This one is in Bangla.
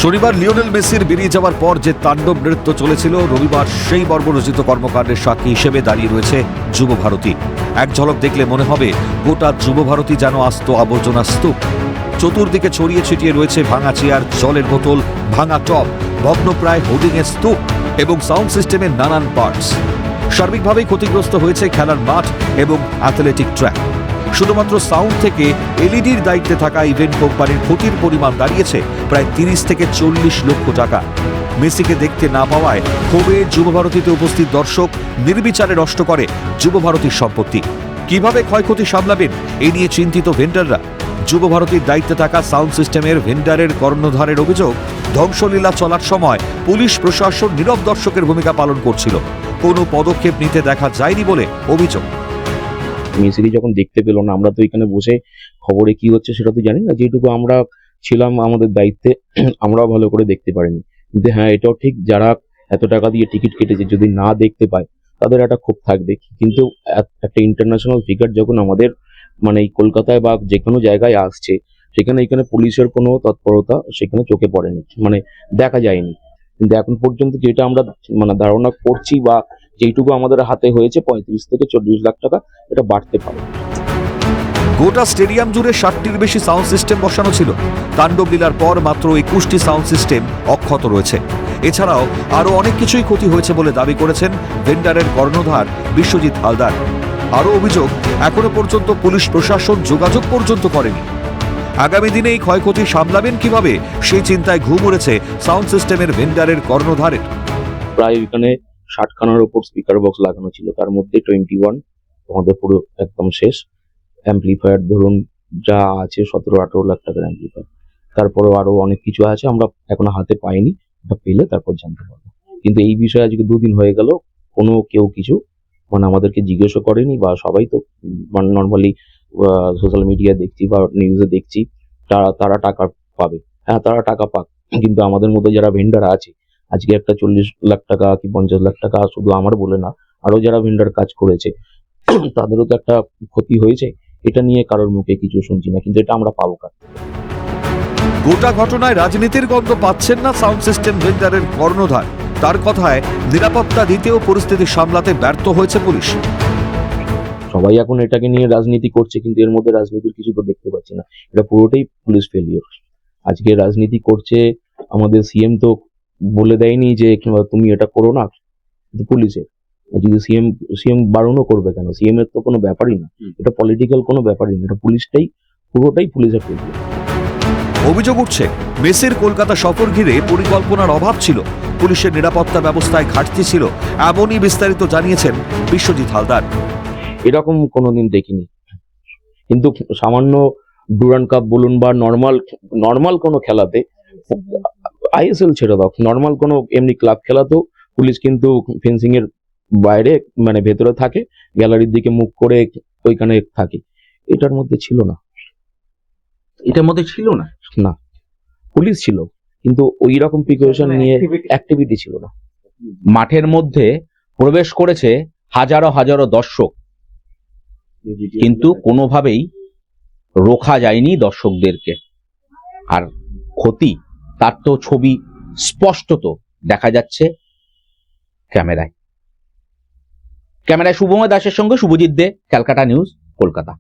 শনিবার লিওনেল মেসির বেরিয়ে যাওয়ার পর যে তাণ্ডব নৃত্য চলেছিল, রবিবার সেই বর্বরচিত কর্মকাণ্ডের সাক্ষী হিসেবে দাঁড়িয়ে রয়েছে যুব ভারতী। এক ঝলক দেখলে মনে হবে গোটা যুব ভারতী যেন আস্ত আবর্জনা স্তূপ। চতুর্দিকে ছড়িয়ে ছিটিয়ে রয়েছে ভাঙা চেয়ার, জলের বোতল, ভাঙা টব, ভগ্নপ্রায় হোর্ডিংয়ের স্তূপ এবং সাউন্ড সিস্টেমের নানান পার্টস। সার্বিকভাবেই ক্ষতিগ্রস্ত হয়েছে খেলার মাঠ এবং অ্যাথলেটিক ট্র্যাক। শুধুমাত্র সাউন্ড থেকে এলইডির দায়িত্বে থাকা ইভেন্ট কোম্পানির ক্ষতির পরিমাণ দাঁড়িয়েছে প্রায় 30 থেকে 40 লক্ষ টাকা। মেসিকে দেখতে না পাওয়ায় ক্ষোভে যুবভারতীতে উপস্থিত দর্শক নির্বিচারে নষ্ট করে যুবভারতীর সম্পত্তি। কিভাবে ক্ষয়ক্ষতি সামলাবেন এই নিয়ে চিন্তিত ভেন্ডাররা। যুবভারতীর দায়িত্বে থাকা সাউন্ড সিস্টেমের ভেন্ডারের কর্ণধারের অভিযোগ, ধ্বংসলীলা চলার সময় পুলিশ প্রশাসন নীরব দর্শকের ভূমিকা পালন করছিল, কোনো পদক্ষেপ নিতে দেখা যায়নি বলে অভিযোগ। মেসিকে যখন দেখতে পেল না, আমরা তো এখানে বসে খবরে কি হচ্ছে সেটা তো জানি না, যেটুকু আমরা ছিলাম আমাদের দায়িত্বে আমরাও ভালো করে দেখতে পারিনি। কিন্তু হ্যাঁ, এটাও ঠিক, যারা এত টাকা দিয়ে টিকিট কেটেছে যদি না দেখতে পায় তাদের একটা ক্ষোভ থাকবে। কিন্তু একটা ইন্টারন্যাশনাল ফিগার যখন আমাদের মানে এই কলকাতায় বা যে কোনো জায়গায় আসছে, সেখানে এখানে পুলিশের কোনো তৎপরতা সেখানে চোখে পড়েনি, মানে দেখা যায়নি। কিন্তু এখন পর্যন্ত যেটা আমরা মানে ধারণা করছি বা যেটুকু আমাদের হাতে হয়েছে 35 থেকে 40 লাখ টাকা, এটা বাড়তে পারে। গোটা স্টেডিয়াম জুড়ে 60টির বেশি সাউন্ড সিস্টেম বসানো ছিল। তাণ্ডব লীলার পর মাত্র 21টি সাউন্ড সিস্টেম অক্ষত রয়েছে। এছাড়াও আরও অনেক কিছুই ক্ষতি হয়েছে বলে দাবি করেছেন ভেন্ডারের কর্ণধার বিশ্বজিৎ হালদার। আরও অভিযোগ, এখনো পর্যন্ত পুলিশ প্রশাসন যোগাযোগ পর্যন্ত করেনি। আগামী দিনে এই ক্ষয়ক্ষতি সামলাবেন কিভাবে, সেই চিন্তায় ঘুম উড়েছে সাউন্ড সিস্টেমের ভেন্ডারের কর্ণধারের। প্রায় এখানে 60খানার উপর স্পিকার বক্স লাগানো ছিল, তার মধ্যে 21 আমাদের পুরো একদম শেষ। অ্যাম্পলিফায়ার ধরুন যা আছে 17-18 লাখ টাকার অ্যাম্পলিফায়ার। তারপরেও আরো অনেক কিছু আছে, আমরা এখনো হাতে পাইনি, এটা পেলে তারপর জানতে পারবো। কিন্তু এই বিষয়ে আজকে 2 দিন হয়ে গেল, কেউ কিছু মানে আমাদেরকে জিজ্ঞেসও করেনি। বা সবাই তো মানে নর্মালি সোশ্যাল মিডিয়া দেখছি বা নিউজে দেখছি তারা টাকা পাবে। হ্যাঁ, তারা টাকা পাক, কিন্তু আমাদের মধ্যে যারা ভেন্ডার আছে, আজকে একটা 40 লাখ টাকা কি 50 লাখ টাকা, শুধু আমার বলে না, আরো যারা ভেন্ডার কাজ করেছে তাদেরও তো একটা ক্ষতি হয়েছে। এটা নিয়ে কারোর মুখে কিছু শুনছি না, কিন্তু এটা আমরা পাবো কার। গোটা ঘটনায় রাজনীতির গন্ধ পাচ্ছেন না সাউন্ড সিস্টেম ভেন্ডারের কর্ণধার। তার কথায় নিরাপত্তা দিতেও পরিস্থিতি সামলাতে ব্যর্থ হয়েছে পুলিশ। সবাই এখন এটাকে নিয়ে রাজনীতি করছে, কিন্তু এর মধ্যে রাজনীতির কিছু তো দেখতে পাচ্ছি না। এটা পুরোটাই পুলিশ ফেলিওর। আজকে রাজনীতি করছে আমাদের সিএম, তো বলে দেয়নি যে তুমি এটা করো না, কিন্তু পুলিশের। যদি সিএম বারণও করবে কেন? সিএম এর তো কোনো ব্যাপারই না, এটা পলিটিক্যাল কোনো ব্যাপারই না, এটা পুরোটাই পুলিশের ফেলিওর। অভিযোগ উঠছে, মেসির কলকাতা সফর ঘিরে পরিকল্পনার অভাব ছিল, পুলিশের নিরাপত্তা ব্যবস্থায় ঘাটতি ছিল, এমনই বিস্তারিত জানিয়েছেন বিশ্বজিৎ হালদার। এরকম কোনোদিন দেখিনি। কিন্তু সামান্য ডুরান্ড কাপ বলুন বা নর্মাল কোনো খেলাতে, আইএসএল ছেড়ে দাও, নর্মাল কোনো এমনি ক্লাব খেলাতেও পুলিশ কিন্তু ফেন্সিং এর বাইরে মানে ভেতরে থাকে, গ্যালারির দিকে মুখ করে ওইখানে থাকে। এটার মধ্যে ছিল না। না, পুলিশ ছিল কিন্তু ওই রকম প্রিকশন নিয়ে অ্যাক্টিভিটি ছিল না। মাঠের মধ্যে প্রবেশ করেছে হাজারো হাজারো দর্শক, কিন্তু কোনোভাবেই রোখা যায়নি দর্শকদেরকে। আর ক্ষতি, তার তো ছবি স্পষ্টত দেখা যাচ্ছে ক্যামেরায়। শুভময় দাসের সঙ্গে শুভজিৎ দে, ক্যালকাটা নিউজ, কলকাতা।